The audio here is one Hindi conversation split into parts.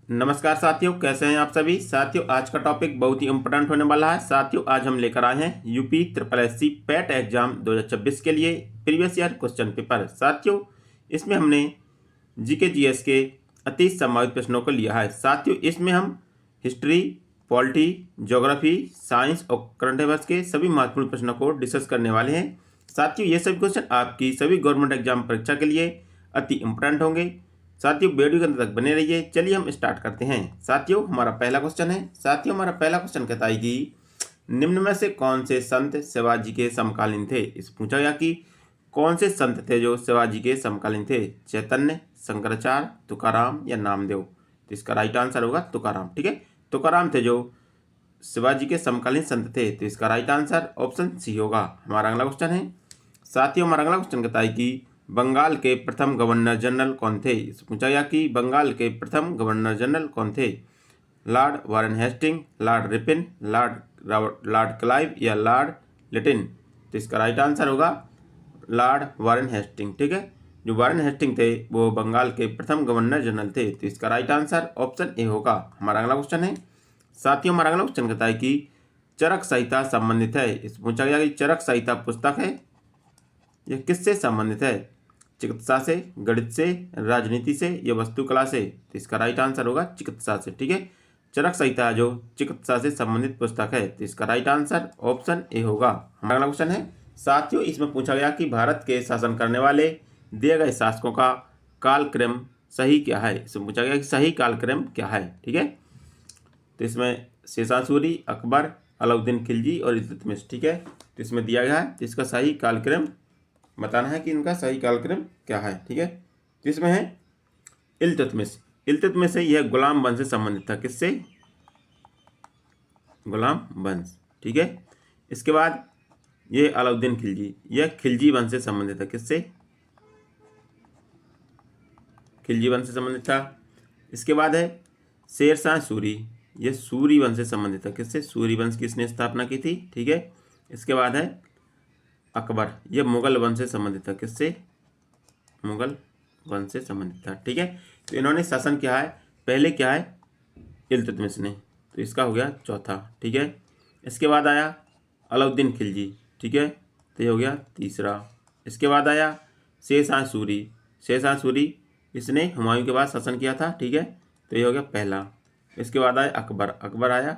नमस्कार साथियों, कैसे हैं आप सभी साथियों। आज का टॉपिक बहुत ही इंपॉर्टेंट होने वाला है साथियों। आज हम लेकर आए हैं UP triple SC PAT exam 2026 के लिए प्रीवियस ईयर क्वेश्चन पेपर साथियों। इसमें हमने जीके जीएस के 30 संभावित प्रश्नों को लिया है साथियों। इसमें हम हिस्ट्री, पॉलिटी, ज्योग्राफी, साइंस और करंट अफेयर्स के सभी महत्वपूर्ण प्रश्नों को डिस्कस करने वाले हैं साथियों। ये सभी क्वेश्चन आपकी सभी गवर्नमेंट एग्जाम परीक्षा के लिए अति इंपॉर्टेंट होंगे साथियों। वीडियो के अंत तक बने रहिए। चलिए हम स्टार्ट करते हैं साथियों। हमारा पहला क्वेश्चन है साथियों, हमारा पहला क्वेश्चन कहता है कि निम्न में से कौन से संत शिवाजी के समकालीन थे। इस पूछा गया कि कौन से संत थे जो शिवाजी के समकालीन थे। चैतन्य, शंकराचार्य, तुकाराम या नामदेव। तो इसका राइट आंसर होगा तुकाराम। ठीक है, तुकाराम थे जो शिवाजी के समकालीन संत थे। तो इसका राइट आंसर ऑप्शन सी होगा। हमारा अगला क्वेश्चन है साथियों, हमारा अगला क्वेश्चन कहता है कि बंगाल के प्रथम गवर्नर जनरल कौन थे। इस पूछा गया कि बंगाल के प्रथम गवर्नर जनरल कौन थे। Lord Warren Hasting, Lord Ripon, Lord Clive या लॉर्ड लिटिन। तो इसका राइट आंसर होगा लॉर्ड वारेन हेस्टिंग। ठीक है, जो वारेन हेस्टिंग थे वो बंगाल के प्रथम गवर्नर जनरल थे। तो इसका राइट आंसर ऑप्शन ए होगा। हमारा अगला क्वेश्चन है साथियों, हमारा अगला क्वेश्चन कहता है कि चरक संहिता संबंधित है। इस पूछा गया कि चरक संहिता पुस्तक है यह किससे संबंधित है। चिकित्सा से, गणित से, राजनीति से या वास्तुकला से। तो इसका राइट आंसर होगा चिकित्सा से। ठीक है, चरक संहिता जो चिकित्सा से संबंधित पुस्तक है। तो इसका राइट आंसर ऑप्शन ए होगा। हमारा अगला क्वेश्चन है साथियों, इसमें पूछा गया कि भारत के शासन करने वाले दिए गए शासकों का कालक्रम सही क्या है। इसमें पूछा गया कि सही कालक्रम क्या है। ठीक है, तो इसमें शेषा सूरी, अकबर, अलाउद्दीन खिलजी और इल्तुतमिश। ठीक है, तो इसमें दिया गया है। तो इसका सही कालक्रम बताना है कि इनका सही कालक्रम क्या है। ठीक है, तो इसमें है इल्तुतमिश। इल्तुतमिश से यह गुलाम वंश से संबंधित था। किससे? गुलाम वंश। ठीक है, इसके बाद ये अलाउद्दीन खिलजी, यह खिलजी वंश से संबंधित था। किससे? खिलजी वंश से संबंधित था। इसके बाद है शेरशाह सूरी, यह सूरी वंश से संबंधित था। किससे? सूरी वंश की इसने स्थापना की थी। ठीक है, इसके बाद है अकबर, यह मुगल वंश से संबंधित था। किससे? मुगल वंश से संबंधित था। ठीक है, तो इन्होंने शासन किया है। पहले क्या है? इल्तुतमिश ने। तो इसका हो गया चौथा। ठीक है, इसके बाद आया अलाउद्दीन खिलजी। ठीक है, तो ये हो गया तीसरा। इसके बाद आया शेरशाह सूरी। शेरशाह सूरी इसने हुमायूं के बाद शासन किया था। ठीक है, तो ये हो गया पहला। इसके बाद आया अकबर, अकबर आया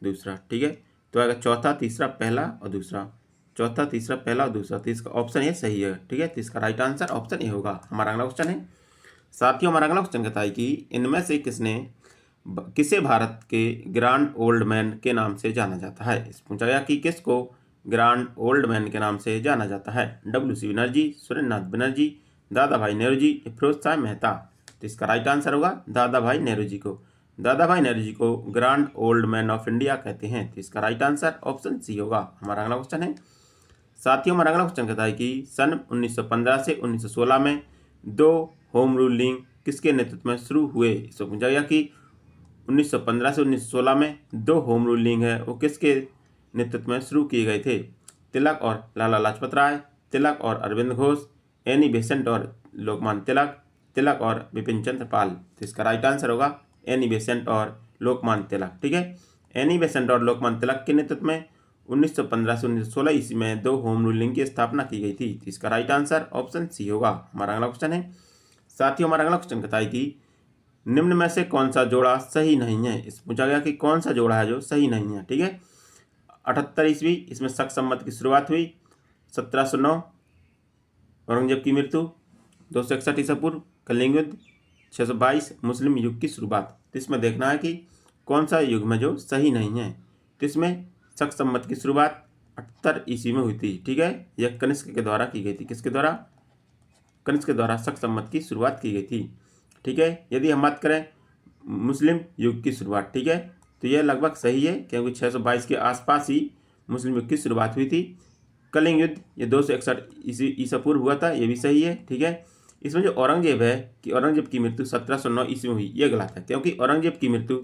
दूसरा। ठीक है, तो आएगा चौथा, तीसरा, पहला और दूसरा। चौथा, तीसरा, पहला और दूसरा। तो इसका ऑप्शन ए सही है। ठीक है, तो इसका राइट आंसर ऑप्शन ए होगा। हमारा अगला क्वेश्चन है साथियों, हमारा अगला क्वेश्चन कहता है कि इनमें से किसे भारत के ग्रांड ओल्ड मैन के नाम से जाना जाता है। इस पूछा गया कि किसको ग्रांड ओल्ड मैन के नाम से जाना जाता है। WC बनर्जी, सुरेंद्रनाथ बनर्जी, दादा भाई नेहरू जी, फिरोज शाह मेहता। तो इसका राइट आंसर होगा दादा भाई नेहरू जी को। दादा भाई नेहरू जी को grand old man of India कहते हैं। तो इसका राइट आंसर ऑप्शन सी होगा। हमारा अगला क्वेश्चन है साथियों, हमारा अगला क्वेश्चन कहता है कि सन 1915 से 1916 में दो होम रूल लीग किसके नेतृत्व में शुरू हुए। इसको पूछा गया कि 1915 से 1916 में दो होम रूल लीग है वो किसके नेतृत्व में शुरू किए गए थे। तिलक और लाला लाजपत राय, तिलक और अरविंद घोष, एनी बेसेंट और लोकमान्य तिलक, तिलक और बिपिन चंद्र पाल। तो इसका राइट आंसर होगा एनी बेसेंट और लोकमान्य तिलक। ठीक है, एनी बेसेंट और लोकमान्य तिलक के नेतृत्व में 1915 से 1916 ईस्वी में दो होम रूल लीग की स्थापना की गई थी। तो इसका राइट आंसर ऑप्शन सी होगा। हमारा अगला क्वेश्चन है साथियों, हमारा अगला क्वेश्चन कहता है कि निम्न में से कौन सा जोड़ा सही नहीं है। इस पूछा गया कि कौन सा जोड़ा है जो सही नहीं है। ठीक है, 78 ईस्वी इसमें शक संमत की शुरुआत हुई। 1709 औरंगजेब की मृत्यु। 261 ईसा पूर्व कलिंग युद्ध। 622 मुस्लिम युग की शुरुआत। तो इसमें देखना है कि कौन सा युग में जो सही नहीं है। तो इसमें शक संमत की शुरुआत 78 ईस्वी में हुई थी। ठीक है, यह कनिष्क के द्वारा की गई थी। किसके द्वारा? कनिष्क के द्वारा शक संमत की शुरुआत की गई थी। ठीक है, यदि हम बात करें मुस्लिम युग की शुरुआत, ठीक है, तो यह लगभग सही है क्योंकि 622 के आसपास ही मुस्लिम युग की शुरुआत हुई थी। कलिंग युद्ध ये 261 ईसा पूर्व हुआ था, ये भी सही है। ठीक है, इसमें जो औरंगजेब है कि औरंगजेब की मृत्यु 1709 ईस्वी में हुई, यह गलत है क्योंकि औरंगजेब की मृत्यु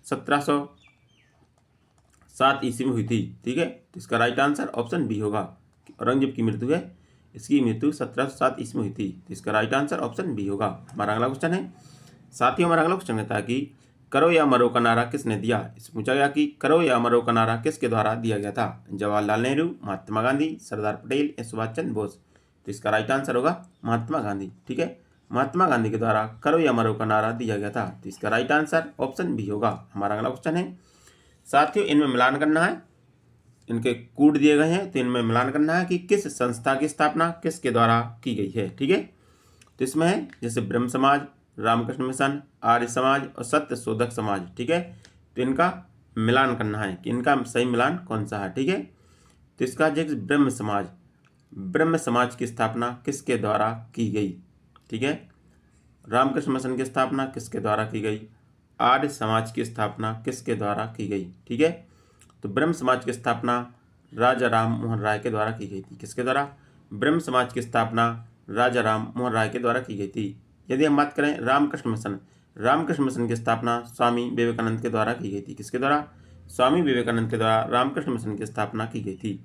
1707 ईस्वी में हुई थी। ठीक है, तो इसका राइट आंसर ऑप्शन बी होगा। औरंगजेब की मृत्यु है, इसकी मृत्यु 1707 ईस्वी में हुई थी। तो इसका राइट आंसर ऑप्शन बी होगा। हमारा अगला क्वेश्चन है साथियों, हमारा अगला क्वेश्चन कहता है कि करो या मरो का नारा किसने दिया। इस पूछा गया कि करो या मरो का नारा किसके द्वारा दिया गया था। जवाहरलाल नेहरू, महात्मा गांधी, सरदार पटेल या सुभाष चंद्र बोस। तो इसका राइट आंसर होगा महात्मा गांधी। ठीक है, महात्मा गांधी के द्वारा करो या मरो का नारा दिया गया था। तो इसका राइट आंसर ऑप्शन बी होगा। हमारा अगला क्वेश्चन है, साथियों इनमें मिलान करना है, इनके कूट दिए गए हैं तो इनमें मिलान करना है कि किस संस्था की स्थापना किसके द्वारा की गई है। ठीक है, तो इसमें है जैसे ब्रह्म समाज, रामकृष्ण मिशन, आर्य समाज और सत्य शोधक समाज। ठीक है, तो इनका मिलान करना है कि इनका सही मिलान कौन सा है। ठीक है, तो इसका जैसे ब्रह्म समाज, ब्रह्म समाज की स्थापना किसके द्वारा की गई। ठीक है, रामकृष्ण मिशन की स्थापना किसके द्वारा की गई, आर्य समाज की स्थापना किसके द्वारा की गई। ठीक है, तो ब्रह्म समाज की स्थापना राजा राम मोहन राय के द्वारा की गई थी। किसके द्वारा, ब्रह्म समाज की स्थापना राजा राम मोहन राय के द्वारा की गई थी। यदि हम बात करें रामकृष्ण मिशन, रामकृष्ण मिशन की स्थापना स्वामी विवेकानंद के द्वारा की गई थी। किसके द्वारा, स्वामी विवेकानंद के द्वारा रामकृष्ण मिशन की स्थापना की गई थी।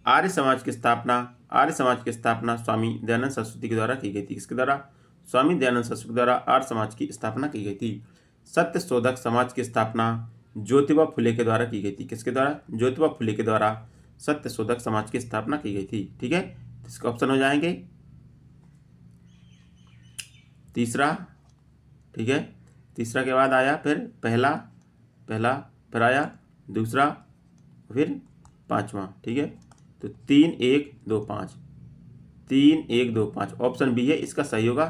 आर्य समाज की स्थापना, आर्य समाज की स्थापना स्वामी दयानंद सरस्वती के द्वारा की गई थी। किसके द्वारा, स्वामी दयानंद सरस्वती द्वारा आर्य समाज की स्थापना की गई थी। सत्य शोधक समाज की स्थापना ज्योतिबा फुले के द्वारा की गई थी। किसके द्वारा, ज्योतिबा फुले के द्वारा सत्य शोधक समाज की स्थापना की गई थी। ठीक है, इसके ऑप्शन हो जाएंगे तीसरा। ठीक है, तीसरा के बाद आया फिर पहला, फिर आया दूसरा, फिर पांचवा। ठीक है, तो 3 1 2 5, 3 1 2 5 ऑप्शन बी है इसका सही होगा।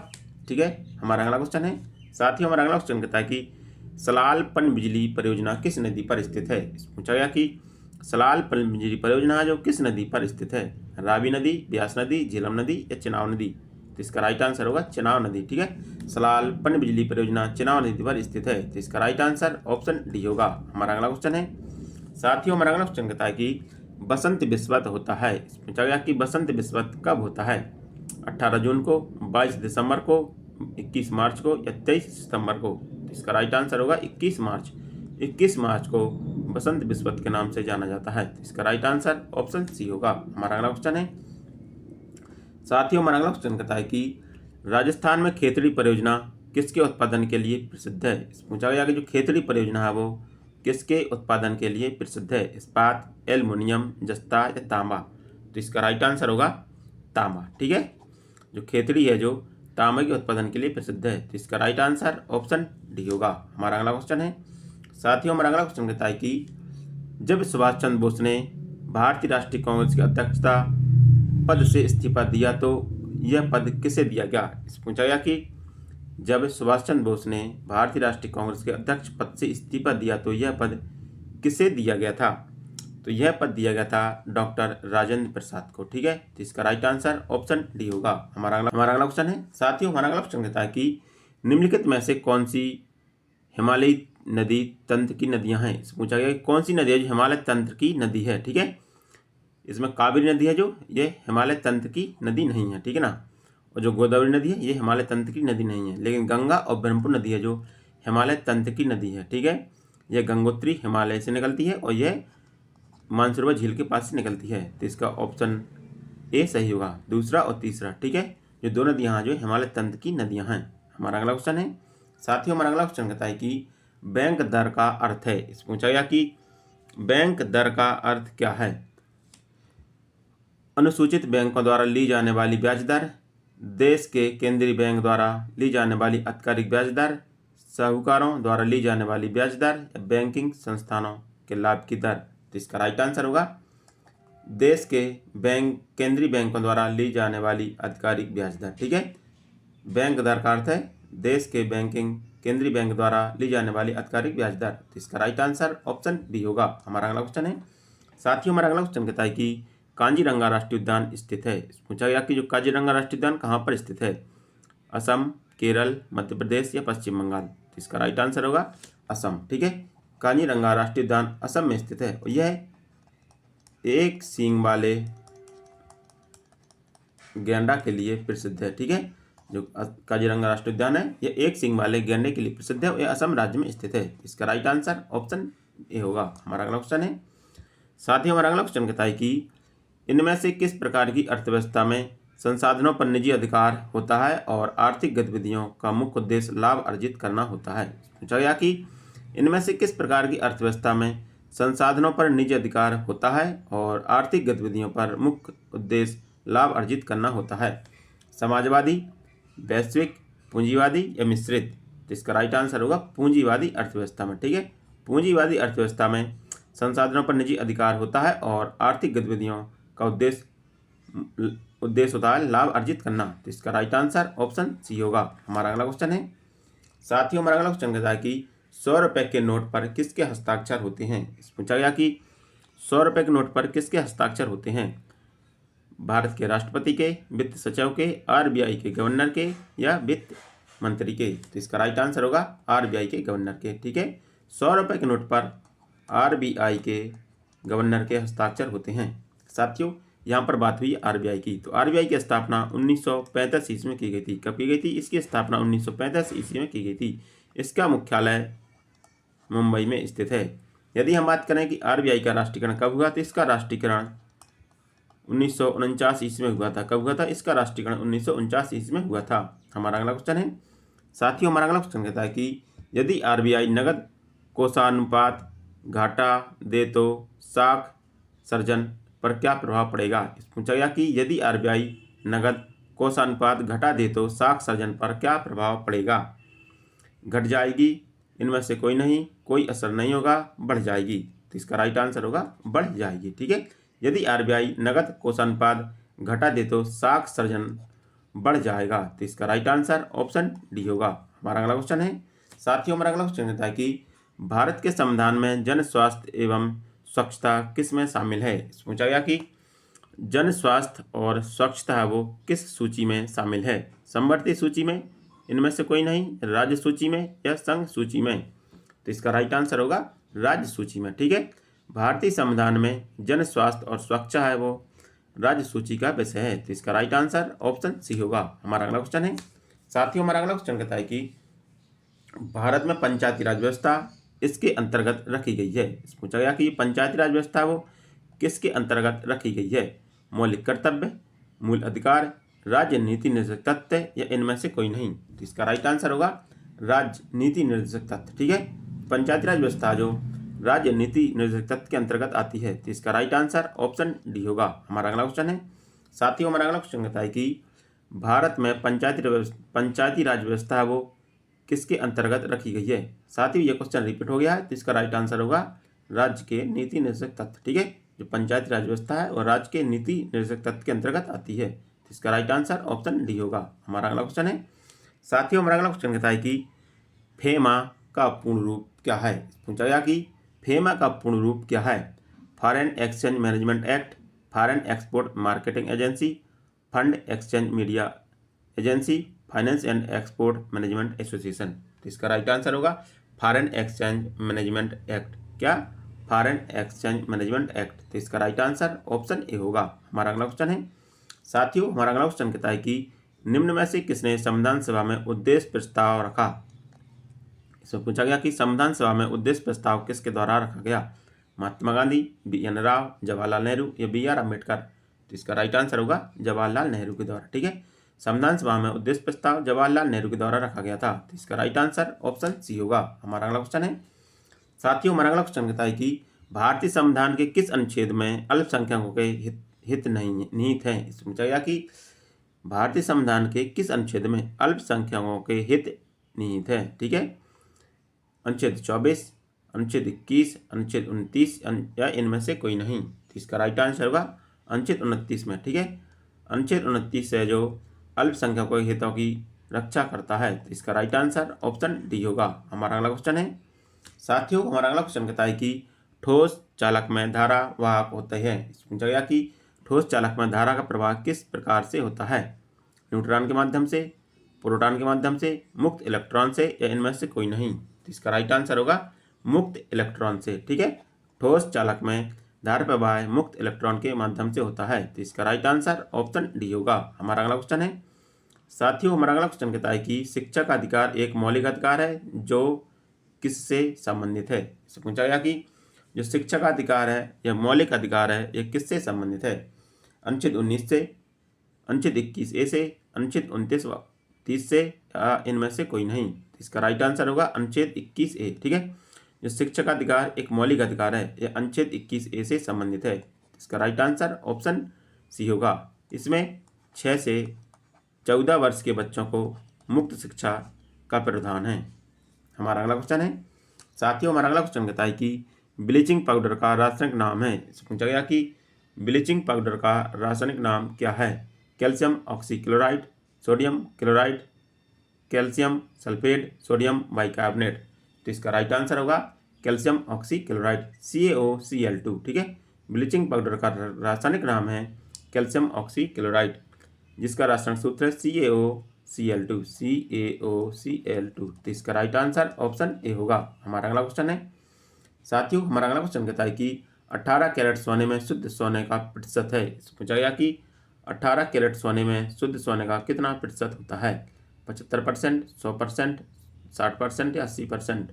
ठीक है, हमारा अगला क्वेश्चन है, साथ ही हमारा अगला क्वेश्चन कहता है कि सलाल पनबिजली परियोजना किस नदी पर स्थित है। पूछा गया कि सलाल पनबिजली परियोजना जो किस नदी पर स्थित है, रावी नदी, ब्यास नदी, झेलम नदी या चेनाब नदी। तो इसका राइट आंसर होगा चेनाब नदी। ठीक है, सलाल पनबिजली परियोजना चेनाब नदी पर स्थित है। तो इसका राइट आंसर ऑप्शन डी होगा। हमारा अगला क्वेश्चन है, साथियों हमारा अगला क्वेश्चन कहता है कि बसंत विस्वत होता है। पूछा गया कि बसंत विस्वत कब होता है, 18 जून को, 22 दिसंबर को, 21 मार्च को या 23 सितंबर को। तो इसका राइट आंसर होगा 21 मार्च। 21 मार्च को बसंत विस्वत के नाम से जाना जाता है। तो इसका राइट आंसर ऑप्शन सी होगा। हमारा अगला क्वेश्चन है, साथियों हमारा अगला क्वेश्चन कहता है कि राजस्थान में खेतड़ी परियोजना किसके उत्पादन के लिए प्रसिद्ध है। पूछा गया कि जो खेतड़ी परियोजना है वो किसके उत्पादन के लिए प्रसिद्ध है, इस्पात, एल्युमिनियम, जस्ता या तांबा। तो इसका राइट आंसर होगा तांबा। ठीक है, जो खेतड़ी है जो तांबे के उत्पादन के लिए प्रसिद्ध है। तो इसका राइट आंसर ऑप्शन डी होगा। हमारा अगला क्वेश्चन है, साथियों हमारा अगला क्वेश्चन कहता है कि जब सुभाष चंद्र बोस ने भारतीय राष्ट्रीय कांग्रेस की अध्यक्षता पद से इस्तीफा दिया तो यह पद किसे दिया गया। पूछा गया कि जब सुभाष चंद्र बोस ने भारतीय राष्ट्रीय कांग्रेस के अध्यक्ष पद से इस्तीफा दिया तो यह पद किसे दिया गया था। तो यह पद दिया गया था डॉक्टर राजेंद्र प्रसाद को। ठीक है, तो इसका राइट आंसर ऑप्शन डी होगा। हमारा अगला क्वेश्चन है, साथियों हमारा अगला क्वेश्चन कहता है कि निम्नलिखित में से कौन सी हिमालयी नदी तंत्र की नदियां हैं। पूछा गया कि कौन सी नदी है जो हिमालय तंत्र की नदी है। ठीक है, इसमें कावेरी नदी है जो ये हिमालय तंत्र की नदी नहीं है। ठीक है ना, और जो गोदावरी नदी है ये हिमालय तंत्र की नदी नहीं है, लेकिन गंगा और ब्रह्मपुत्र नदी है जो हिमालय तंत्र की नदी है। ठीक है, यह गंगोत्री हिमालय से निकलती है और यह मानसरोवर झील के पास से निकलती है। तो इसका ऑप्शन ए सही होगा, दूसरा और तीसरा। ठीक है, जो दो नदियाँ जो हिमालय तंत्र की नदियाँ हैं। हमारा अगला क्वेश्चन है, साथियों हमारा अगला क्वेश्चन कहता है कि बैंक दर का अर्थ है। इस पूछा गया कि बैंक दर का अर्थ क्या है। अनुसूचित बैंकों द्वारा ली जाने वाली ब्याज दर, देश के केंद्रीय बैंक द्वारा ली जाने वाली आधिकारिक ब्याज दर, साहूकारों द्वारा ली जाने वाली ब्याज दर या बैंकिंग संस्थानों के लाभ की दर। तो इसका राइट आंसर होगा देश के केंद्रीय बैंकों द्वारा ली जाने वाली आधिकारिक ब्याज दर। ठीक है, बैंक दर का अर्थ है देश के केंद्रीय बैंक द्वारा ली जाने वाली आधिकारिक ब्याज दर। तो इसका राइट आंसर ऑप्शन बी होगा। हमारा अगला क्वेश्चन है, साथियों हमारा अगला क्वेश्चन कहता है कि काजीरंगा राष्ट्रीय उद्यान स्थित है। पूछा गया कि जो काजीरंगा राष्ट्रीय उद्यान कहाँ पर स्थित है, असम, केरल, मध्य प्रदेश या पश्चिम बंगाल। तो इसका राइट आंसर होगा असम। ठीक है, काजीरंगा राष्ट्रीय उद्यान असम में स्थित है और यह एक सींग वाले गैंडा के लिए प्रसिद्ध है। ठीक है, जो काजीरंगा राष्ट्रीय उद्यान है यह एक सींग वाले गैंडे के लिए प्रसिद्ध है और यह असम राज्य में स्थित है। इसका राइट आंसर ऑप्शन ए होगा। हमारा अगला क्वेश्चन है, साथ ही हमारा अगला क्वेश्चन कहता है कि इनमें से किस प्रकार की अर्थव्यवस्था में संसाधनों पर निजी अधिकार होता है और आर्थिक गतिविधियों का मुख्य उद्देश्य लाभ अर्जित करना होता है। पूछा गया कि इनमें से किस प्रकार की अर्थव्यवस्था में संसाधनों पर निजी अधिकार होता है और आर्थिक गतिविधियों पर मुख्य उद्देश्य लाभ अर्जित करना होता है? समाजवादी, वैश्विक, पूंजीवादी या मिश्रित? तो इसका राइट आंसर होगा पूंजीवादी अर्थव्यवस्था में। ठीक है, पूंजीवादी अर्थव्यवस्था में संसाधनों पर निजी अधिकार होता है और आर्थिक गतिविधियों का उद्देश्य होता है लाभ अर्जित करना। तो इसका राइट आंसर ऑप्शन सी होगा। हमारा अगला क्वेश्चन है, साथियों हमारा अगला क्वेश्चन कहता है कि 100 रुपए के नोट पर किसके हस्ताक्षर होते हैं? पूछा गया कि 100 रुपए के नोट पर किसके हस्ताक्षर होते हैं? भारत के राष्ट्रपति के, वित्त सचिव के, आरबीआई के गवर्नर के या वित्त मंत्री के? तो इसका राइट आंसर होगा आरबीआई के गवर्नर के। ठीक है, 100 रुपए के नोट पर आरबीआई के गवर्नर के हस्ताक्षर होते हैं। साथियों यहाँ पर बात हुई आरबीआई की, तो आरबीआई की स्थापना 1935 ईस्वी में की गई थी। कब की गई थी? इसकी स्थापना 1935 ईस्वी में की गई थी। इसका मुख्यालय मुंबई में स्थित है। यदि हम बात करें कि आरबीआई का राष्ट्रीयकरण कब हुआ, तो इसका राष्ट्रीयकरण 1949 ईस्वी में हुआ था। कब हुआ था? इसका राष्ट्रीयकरण 1949 ईस्वी में हुआ था। हमारा अगला क्वेश्चन है, साथियों हमारा अगला क्वेश्चन कहता है कि यदि आरबीआई नगद कोषानुपात घाटा दे तो साख सर्जन पर क्या प्रभाव पड़ेगा? पूछा गया कि यदि आरबीआई नगद कोषानुपात घटा दे तो साख सर्जन पर क्या प्रभाव पड़ेगा? घट जाएगी, इनमें से कोई नहीं, कोई असर नहीं होगा, बढ़ जाएगी। तो इसका राइट आंसर होगा बढ़ जाएगी। ठीक है, यदि आरबीआई नगद कोषानुपात घटा दे तो साख सर्जन बढ़ जाएगा। तो इसका राइट आंसर ऑप्शन डी होगा। हमारा अगला क्वेश्चन है, साथियों हमारा अगला क्वेश्चन कहता है कि भारत के संविधान में जन स्वास्थ्य एवं स्वच्छता किस में शामिल है? पूछा गया कि जन स्वास्थ्य और स्वच्छता है वो किस सूची में शामिल है? समवर्ती सूची में, इनमें से कोई नहीं, राज्य सूची में या संघ सूची में? तो इसका राइट आंसर होगा राज्य सूची में। ठीक है, भारतीय संविधान में जन स्वास्थ्य और स्वच्छता है वो राज्य सूची का विषय है। तो इसका राइट आंसर ऑप्शन सी होगा। हमारा अगला क्वेश्चन है, साथियों हमारा अगला क्वेश्चन कहता है कि भारत में पंचायती राज व्यवस्था इसके अंतर्गत रखी गई है। पूछा गया कि पंचायती राज व्यवस्था वो किसके अंतर्गत रखी गई है? मौलिक कर्तव्य, मूल अधिकार, राज्य नीति निर्देशक तत्व या इनमें से कोई नहीं? तो इसका राइट आंसर होगा राज्य नीति निर्देशक तत्व। ठीक है, पंचायती राज व्यवस्था जो राज्य नीति निर्देशक तत्व के अंतर्गत आती है। तो इसका राइट आंसर ऑप्शन डी होगा। हमारा अगला क्वेश्चन है, साथियों हमारा अगला क्वेश्चन कहता है कि भारत में पंचायती राज व्यवस्था है वो किसके अंतर्गत रखी गई है? साथियों ये क्वेश्चन रिपीट हो गया है, तो इसका राइट आंसर होगा राज्य के नीति निर्देशक तत्व। ठीक है, जो पंचायती राज व्यवस्था है और राज्य के नीति निर्देशक तत्व के अंतर्गत आती है। तो इसका राइट आंसर ऑप्शन डी होगा। हमारा अगला क्वेश्चन है, साथियों हमारा अगला क्वेश्चन कहता है कि फेमा का पूर्ण रूप क्या है? पूछा गया कि फेमा का पूर्ण रूप क्या है? Foreign exchange management act, foreign export marketing agency, fund exchange media agency, finance and export management association? तो इसका राइट आंसर होगा फॉरेन एक्सचेंज मैनेजमेंट एक्ट। क्या? Foreign exchange management act. तो इसका राइट आंसर ऑप्शन ए होगा। हमारा अगला क्वेश्चन है, साथियों हमारा अगला क्वेश्चन कहता है कि निम्न में से किसने संविधान सभा में उद्देश्य प्रस्ताव रखा? इसमें पूछा गया कि संविधान सभा में उद्देश्य प्रस्ताव किसके द्वारा रखा गया? महात्मा गांधी, बी.एन. राव, जवाहरलाल नेहरू या बी.आर. अम्बेडकर? तो इसका राइट आंसर होगा जवाहरलाल नेहरू के द्वारा। ठीक है, संविधान सभा में उद्देश्य प्रस्ताव जवाहरलाल नेहरू के द्वारा रखा गया था। तो इसका राइट आंसर ऑप्शन सी होगा। हमारा अगला क्वेश्चन है, साथियों हमारा अगला क्वेश्चन कहता है कि भारतीय संविधान के किस अनुच्छेद में अल्पसंख्यकों के हित नहीं निहित हैं? इसमें पूछा गया कि भारतीय संविधान के किस अनुच्छेद में अल्पसंख्यकों के हित निहित है? ठीक है, अनुच्छेद 24, अनुच्छेद 21, अनुच्छेद 29 या इनमें से कोई नहीं? तो इसका राइट आंसर होगा अनुच्छेद 29 में। ठीक है, अनुच्छेद 29 है जो अल्पसंख्यकों के हितों की रक्षा करता है। तो इसका राइट आंसर ऑप्शन डी होगा। हमारा अगला क्वेश्चन है, साथियों हमारा अगला क्वेश्चन कहता है कि ठोस चालक में धारा वाहक होते हैं। पूछा गया कि ठोस चालक में धारा का प्रवाह किस प्रकार से होता है? न्यूट्रॉन के माध्यम से, प्रोटॉन के माध्यम से, मुक्त इलेक्ट्रॉन से या इनमें से कोई नहीं? तो इसका राइट आंसर होगा मुक्त इलेक्ट्रॉन से। ठीक है, ठोस चालक में धारा प्रवाह मुक्त इलेक्ट्रॉन के माध्यम से होता है। तो इसका राइट आंसर ऑप्शन डी होगा। हमारा अगला क्वेश्चन है, साथियों हमारा अगला क्वेश्चन कहता है कि शिक्षा का अधिकार एक मौलिक अधिकार है जो किससे संबंधित है? इससे पूछा गया कि जो शिक्षा का अधिकार है यह मौलिक अधिकार है, यह किससे संबंधित है? अनुच्छेद 19 से, अनुच्छेद 21A से, अनुच्छेद 29-30 से या इनमें से कोई नहीं? इसका राइट आंसर होगा अनुच्छेद 21A। ठीक है, जो शिक्षा का अधिकार एक मौलिक अधिकार है, यह अनुच्छेद 21A से संबंधित है। इसका राइट आंसर ऑप्शन सी होगा। इसमें 6 से 14 वर्ष के बच्चों को मुक्त शिक्षा का प्रावधान है। हमारा अगला क्वेश्चन है, साथियों हमारा अगला क्वेश्चन कहता है कि ब्लीचिंग पाउडर का रासायनिक नाम है। इससे पूछा गया कि ब्लीचिंग पाउडर का रासायनिक नाम क्या है। Calcium oxychloride, sodium chloride, calcium sulphate, sodium bicarbonate. तो इसका राइट आंसर होगा कैल्शियम ऑक्सीक्लोराइड, CaOCl2। ठीक है, ब्लीचिंग पाउडर का रासायनिक नाम है कैल्शियम ऑक्सीक्लोराइड, जिसका रासायनिक सूत्र है CaOCl2। तो इसका राइट आंसर ऑप्शन ए होगा। हमारा अगला क्वेश्चन है, साथियों हमारा अगला क्वेश्चन कहता है कि 18 कैरेट सोने में शुद्ध सोने का प्रतिशत है। पूछा गया कि 18 कैरेट सोने में शुद्ध सोने का कितना प्रतिशत होता है। 75%, 100%, 60% या 80%।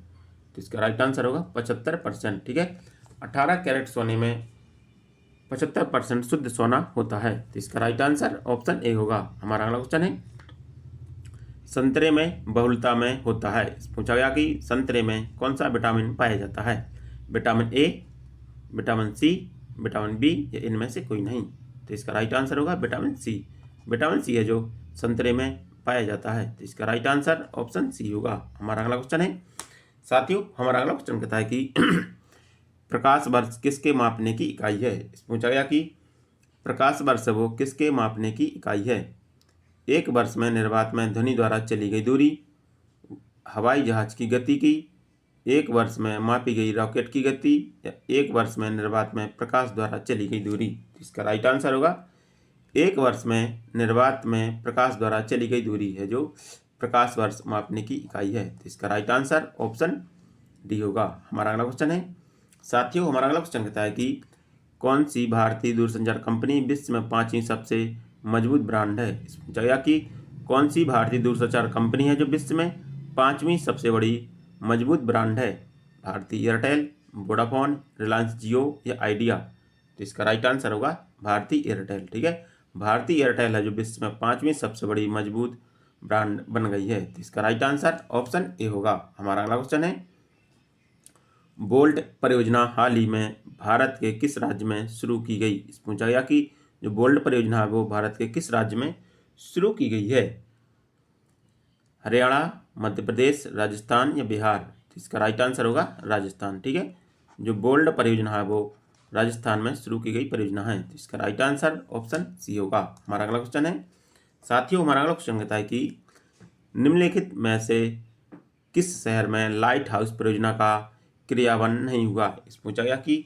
तो इसका राइट आंसर होगा 75%। ठीक है, 18 कैरेट सोने में 75% शुद्ध सोना होता है। तो इसका राइट आंसर ऑप्शन ए होगा। हमारा अगला क्वेश्चन है, संतरे में बहुलता में होता है। पूछा गया कि संतरे में कौन सा विटामिन पाया जाता है। Vitamin A, vitamin C, vitamin B या इनमें से कोई नहीं। तो इसका राइट आंसर होगा विटामिन सी। विटामिन सी है जो संतरे में पाया जाता है। तो इसका राइट आंसर ऑप्शन सी होगा। हमारा अगला क्वेश्चन है, साथियों हमारा अगला क्वेश्चन कहता है कि प्रकाश वर्ष किसके मापने की इकाई है। पूछा गया कि प्रकाश वर्ष वो किसके मापने की इकाई है। एक वर्ष में निर्वात में ध्वनि द्वारा चली गई दूरी, हवाई जहाज की गति की, एक वर्ष में मापी गई रॉकेट की गति, या एक वर्ष में निर्वात में प्रकाश द्वारा चली गई दूरी। इसका राइट आंसर होगा एक वर्ष में निर्वात में प्रकाश द्वारा चली गई दूरी है जो प्रकाश वर्ष मापने की इकाई है। तो इसका राइट आंसर ऑप्शन डी होगा। हमारा अगला क्वेश्चन है, साथियों हमारा अगला क्वेश्चन कहता है कि कौन सी भारतीय दूरसंचार कंपनी विश्व में 5वीं सबसे मजबूत ब्रांड है। पूछा गया कि कौन सी भारतीय दूरसंचार कंपनी है जो विश्व में 5वीं सबसे बड़ी मजबूत ब्रांड है। भारती एयरटेल, वोडाफोन, रिलायंस जियो या आइडिया। तो इसका राइट आंसर होगा भारती एयरटेल। ठीक है, भारती एयरटेल है जो विश्व में 5वीं सबसे बड़ी मजबूत ब्रांड बन गई है। तो इसका राइट आंसर ऑप्शन ए होगा। हमारा अगला क्वेश्चन है, बोल्ट परियोजना हाल ही में भारत के किस राज्य में शुरू की गई। पूछा गया कि जो बोल्ट परियोजना है वो भारत के किस राज्य में शुरू की गई है। हरियाणा, मध्य प्रदेश, राजस्थान या बिहार। तो इसका राइट आंसर होगा राजस्थान। ठीक है, जो बोल्ट परियोजना है वो राजस्थान में शुरू की गई परियोजना है। तो इसका राइट आंसर ऑप्शन सी होगा। हमारा अगला क्वेश्चन है, साथियों हमारा अगला क्वेश्चन कहता है कि निम्नलिखित में से किस शहर में लाइट हाउस परियोजना का क्रियान्वयन नहीं हुआ। पूछा गया कि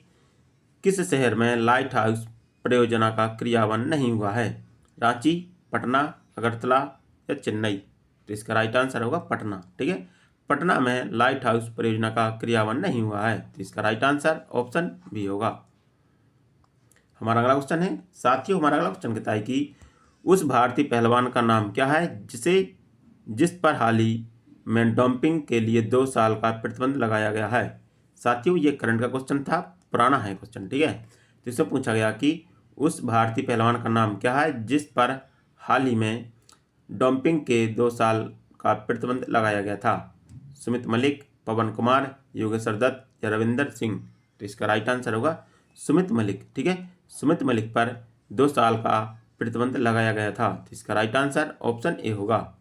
किस शहर में लाइट हाउस परियोजना का क्रियान्वयन नहीं हुआ है। रांची, पटना, अगरतला या चेन्नई। तो इसका राइट आंसर होगा पटना। ठीक है, पटना में लाइट हाउस परियोजना का क्रियान्वयन नहीं हुआ है। तो इसका राइट आंसर ऑप्शन बी होगा। हमारा अगला क्वेश्चन है, साथियों हमारा अगला क्वेश्चन कहता है कि उस भारतीय पहलवान का नाम क्या है जिस पर हाल ही में डोपिंग के लिए 2 साल का प्रतिबंध लगाया गया है। साथियों ये करंट का क्वेश्चन था, पुराना है क्वेश्चन। ठीक है, तो इससे पूछा गया कि उस भारतीय पहलवान का नाम क्या है जिस पर हाल ही में डोपिंग के 2 साल का प्रतिबंध लगाया गया था। सुमित मलिक, पवन कुमार, योगेश्वर दत्त या रविंदर सिंह। तो इसका राइट आंसर होगा सुमित मलिक। ठीक है, सुमित मलिक पर 2 साल का प्रतिबंध लगाया गया था। तो इसका राइट आंसर ऑप्शन ए होगा।